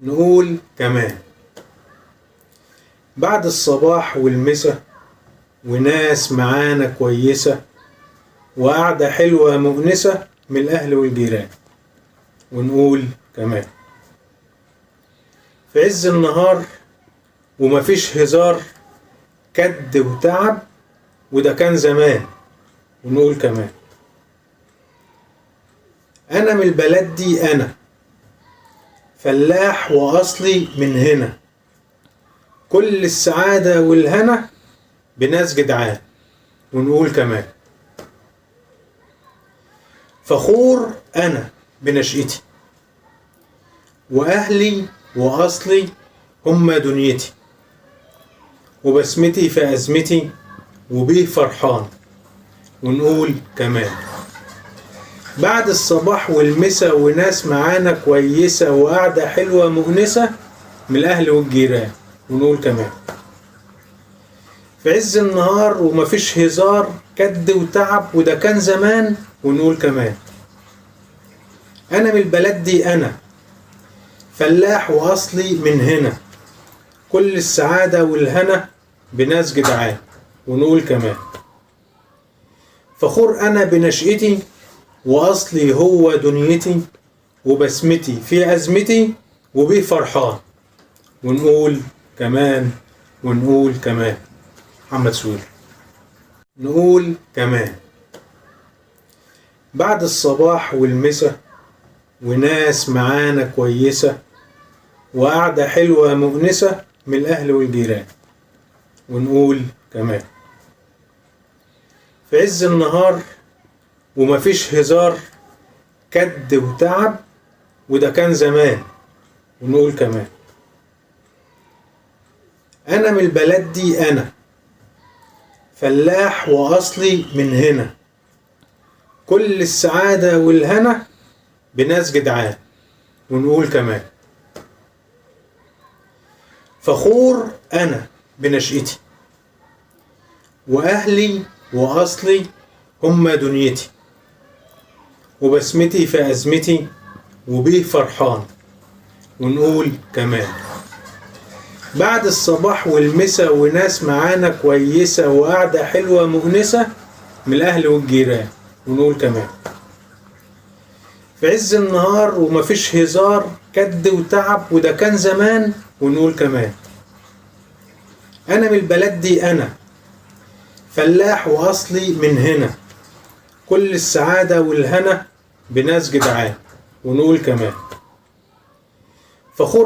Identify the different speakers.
Speaker 1: نقول كمان. بعد الصباح والمسا وناس معانا كويسة وقعدة حلوة مؤنسة من الأهل والجيران. ونقول كمان. في عز النهار ومفيش هزار، كد وتعب، وده كان زمان. ونقول كمان. أنا من البلد دي، أنا فلاح وأصلي من هنا، كل السعادة والهنا بناس جدعان. ونقول كمان. فخور أنا بنشأتي وأهلي وأصلي هم دنيتي، وبسمتي في أزمتي وبيه فرحان. ونقول كمان. بعد الصباح والمسا وناس معانا كويسة وقعدة حلوة مؤنسة من الأهل والجيران. ونقول كمان. في عز النهار ومفيش هزار، كد وتعب، وده كان زمان. ونقول كمان. أنا من البلد دي، أنا فلاح وأصلي من هنا، كل السعادة والهنا بناس جدعان. ونقول كمان. فخور أنا بنشأتي وأصلي هو دنيتي، وبسمتي في أزمتي وبيه فرحان. ونقول كمان. ونقول كمان. محمد سوري. نقول كمان. بعد الصباح والمسا وناس معانا كويسة وقعدة حلوة مؤنسة من الأهل والجيران. ونقول كمان. في عز النهار ومفيش هزار، كد وتعب، وده كان زمان. ونقول كمان. أنا من البلد دي، أنا فلاح وأصلي من هنا، كل السعادة والهنا بناس جدعان. ونقول كمان. فخور أنا بنشأتي وأهلي وأصلي هم دنيتي، وبسمتي في أزمتي وبيه فرحان. ونقول كمان. بعد الصباح والمسا وناس معانا كويسة وقعدة حلوة مؤنسة من الأهل والجيران. ونقول كمان. في عز النهار ومفيش هزار، كد وتعب، وده كان زمان. ونقول كمان. أنا من البلد دي، أنا فلاح وأصلي من هنا، كل السعادة والهنا بناس جدعان. ونقول كمان. فخور